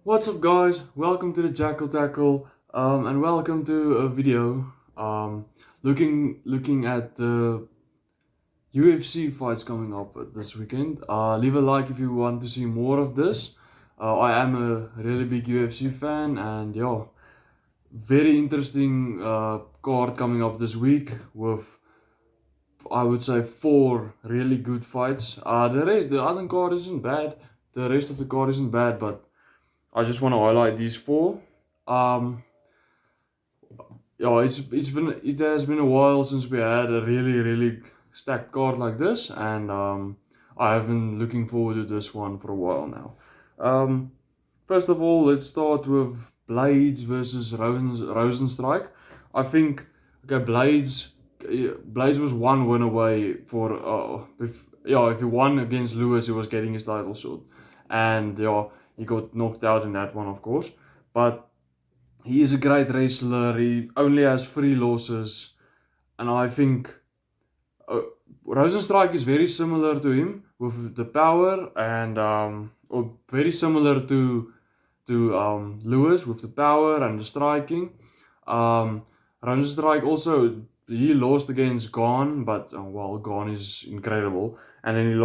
What's up, guys? Welcome to the Jackal Tackle, and welcome to a video looking at the UFC fights coming up this weekend. Leave a like if you want to see more of this. I am a really big UFC fan, and yeah, very interesting card coming up this week with, I would say, four really good fights. The other card isn't bad. The rest of the card isn't bad, but I just want to highlight these four. Um, yeah, it has been a while since we had a really stacked card like this, and I have been looking forward to this one for a while now. Um, First of all, let's start with Blades versus Rosenstrike. I think okay, Blades was one win away for if he won against Lewis, he was getting his title shot, and yeah, he got knocked out in that one, of course, but. He is a great wrestler. He only has three losses, and I think uh, Rosenstrike is very similar to him with the power, and or very similar to Lewis with the power and the striking. Um, Rosenstrike also he lost against Gon, but Gon is incredible, and then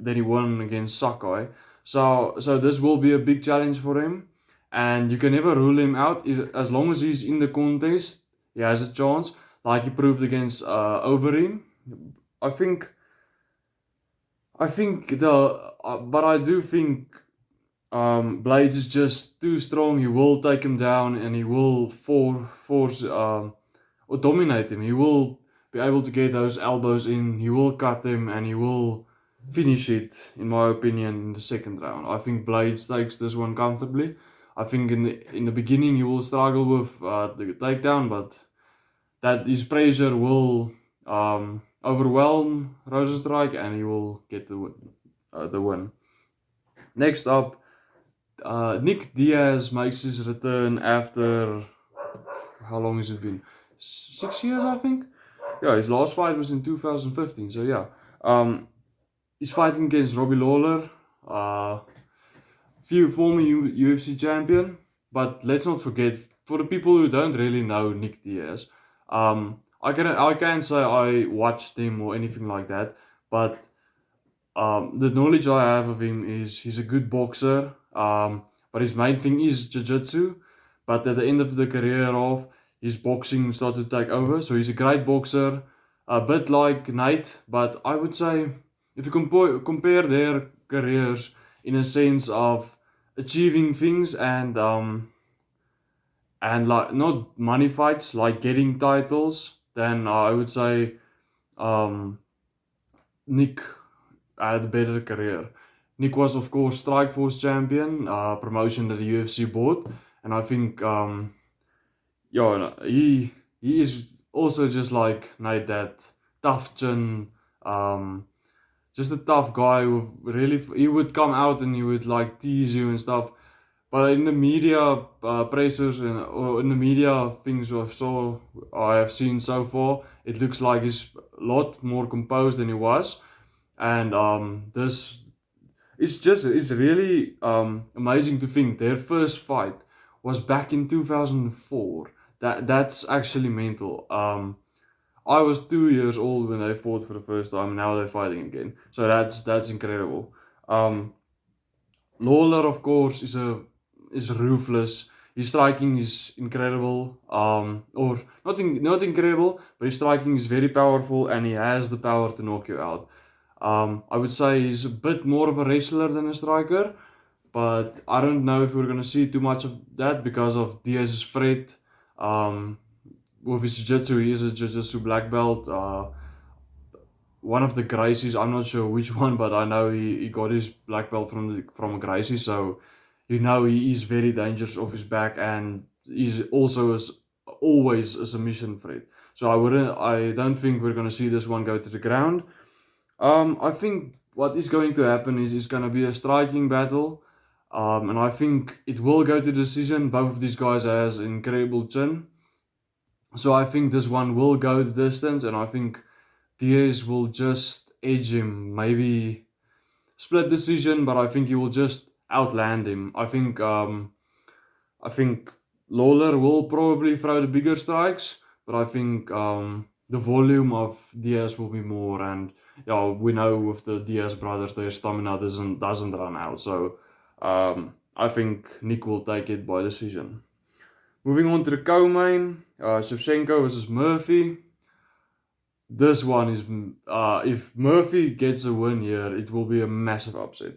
then he won against Sakai. So this will be a big challenge for him, and you can never rule him out as long as he's in the contest. He has a chance, like he proved against Overeem. I think but I do think Blades is just too strong. He will take him down, and he will force or dominate him. He will be able to get those elbows in. He will cut him, and he will finish it. In my opinion, in the second round, I think Blades takes this one comfortably. I think in the beginning he will struggle with the takedown, but that his pressure will overwhelm Rosenstrike, and he will get the win. Next up, Nick Diaz makes his return after how long has it been? 6 years, I think. Yeah, his last fight was in 2015. So yeah, he's fighting against Robbie Lawler, few former UFC champion. But let's not forget, for the people who don't really know Nick Diaz, I can't say I watched him or anything like that, but the knowledge I have of him is he's a good boxer, but his main thing is jiu-jitsu. But at the end of the career of his boxing started to take over, so he's a great boxer, a bit like Nate. But I would say if you compare their careers in a sense of achieving things and like not money fights, like getting titles, then I would say um, Nick had a better career. Nick was, of course, Strikeforce champion, promotion that the UFC bought, and I think, yeah, no, he is also just like Nate, that tough chin, just a tough guy who really he would come out and he would like tease you and stuff. But in the media pressers and or in the media things I have seen so far, it looks like he's a lot more composed than he was, and this it's really amazing to think their first fight was back in 2004. That's actually mental. I was 2 years old when they fought for the first time, and now they're fighting again. So that's incredible. Um, Lawler, of course, is ruthless. His striking is incredible. Or not incredible, but his striking is very powerful, and he has the power to knock you out. I would say he's a bit more of a wrestler than a striker, but I don't know if we're gonna see too much of that because of Diaz's threat. Um, with his jiu-jitsu, he is a jiu-jitsu black belt. One of the Gracies, I'm not sure which one, but I know he got his black belt from a Gracie, so you know he is very dangerous off his back, and he's also always a submission threat. So I don't think we're gonna see this one go to the ground. I think what is going to happen is it's gonna be a striking battle, and I think it will go to decision. Both of these guys has incredible chin, so I think this one will go the distance, and I think Diaz will just edge him, maybe split decision, but I think he will just outland him. I think Lawler will probably throw the bigger strikes, but I think the volume of Diaz will be more, and yeah, we know with the Diaz brothers, their stamina doesn't run out. So I think Nick will take it by decision. Moving on to the co-main, Shevchenko versus Murphy. This one is, if Murphy gets a win here, it will be a massive upset.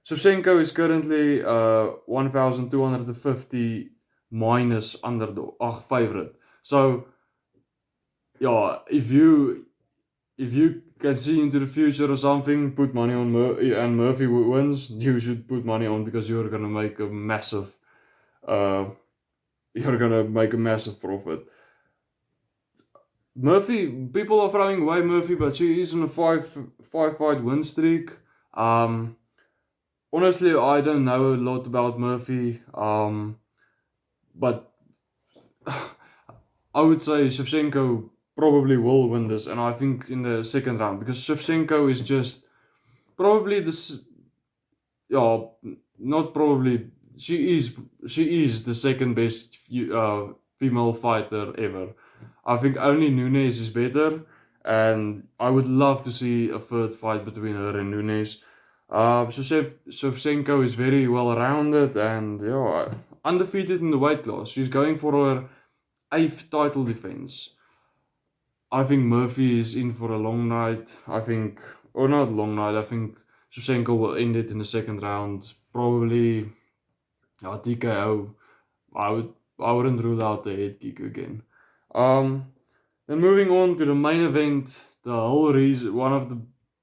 Shevchenko is currently 1,250 minus underdog, favorite. So yeah, if you can see into the future or something, put money on Murphy, and Murphy wins, you should put money on, because you're gonna make a massive profit. Murphy, people are throwing away Murphy, but she is on a five fight win streak. Honestly, I don't know a lot about Murphy, but I would say Shevchenko probably will win this, and I think in the second round, because Shevchenko is just probably yeah, not probably, she is the second best female fighter ever. I think only Nunes is better, and I would love to see a third fight between her and Nunes. Shevchenko is very well rounded and yeah, undefeated in the weight class. She's going for her 8th title defense. I think Murphy is in for a long night. I think Shevchenko will end it in the second round. Probably TKO. I wouldn't rule out the head kick again. Then moving on to the main event, the whole reason, one of the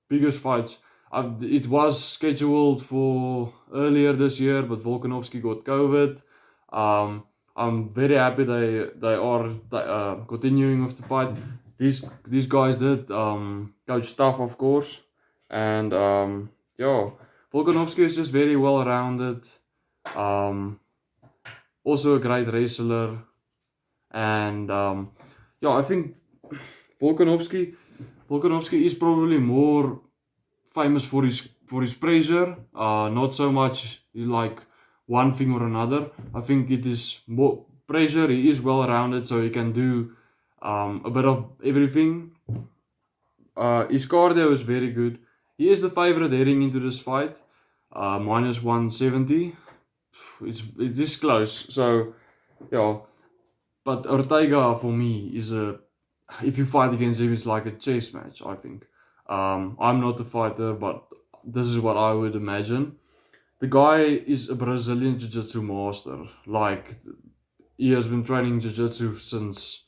biggest fights. It was scheduled for earlier this year, but Volkanovski got COVID. I'm very happy they are continuing with the fight. These guys did coach staff, of course, and yeah, Volkanovski is just very well rounded. Also a great wrestler, and yeah, I think Volkanovski is probably more famous for his pressure, not so much like one thing or another. I think it is more pressure. He is well rounded, so he can do a bit of everything. His cardio is very good. He is the favorite heading into this fight, minus 170. It is close. So yeah, but Ortega for me is if you fight against him, it's like a chess match, I think. I'm not a fighter, but this is what I would imagine. The guy is a Brazilian Jiu-Jitsu master. Like, he has been training Jiu-Jitsu since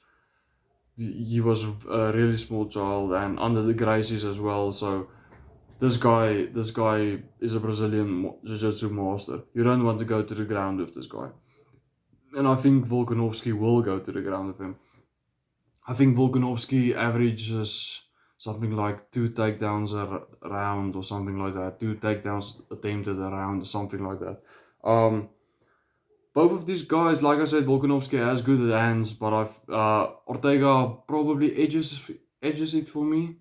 he was a really small child and under the Gracies as well. So this guy is a Brazilian Jiu-Jitsu master. You don't want to go to the ground with this guy. And I think Volkanovski will go to the ground with him. I think Volkanovski averages something like 2 takedowns a round or something like that. 2 takedowns attempted a round or something like that. Both of these guys, like I said, Volkanovski has good hands, but Ortega probably edges it for me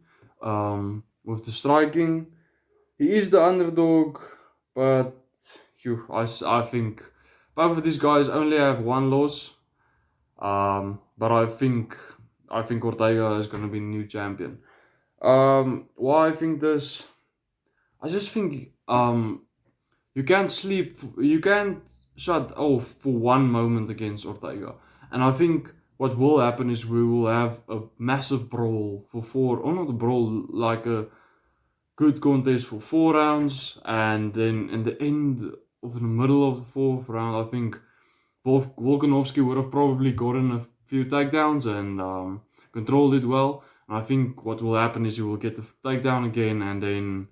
with the striking. He is the underdog, but I think both of these guys only have one loss. But I think Ortega is going to be new champion. Why I think this? I just think you can't shut off for one moment against Ortega, and I think what will happen is we will have a massive brawl for 4, or not a brawl, like a good contest for 4 rounds, and then in the middle of the 4th round, I think Volkanovski would have probably gotten a few takedowns and controlled it well. And I think what will happen is you will get the takedown again, and then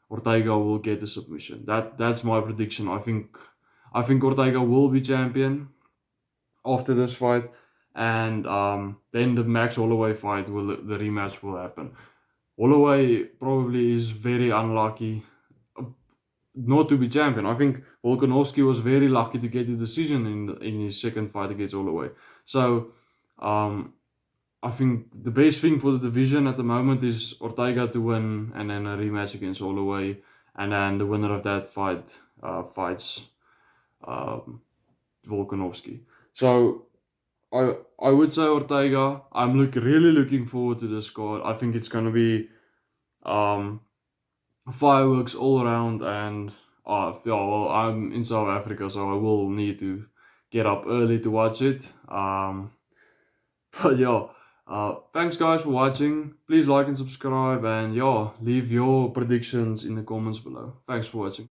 Ortega will get the submission. That's my prediction. I think Ortega will be champion after this fight, and then the Max Holloway fight the rematch will happen. Holloway probably is very unlucky not to be champion. I think Volkanovski was very lucky to get the decision in his second fight against Holloway. So I think the best thing for the division at the moment is Ortega to win, and then a rematch against Holloway, and then the winner of that fight fights um, Volkanovski. So I would say Ortega. I'm really looking forward to this card. I think it's gonna be um, fireworks all around, and yeah, well, I'm in South Africa, so I will need to get up early to watch it. But yeah, thanks guys for watching. Please like and subscribe, and yeah, leave your predictions in the comments below. Thanks for watching.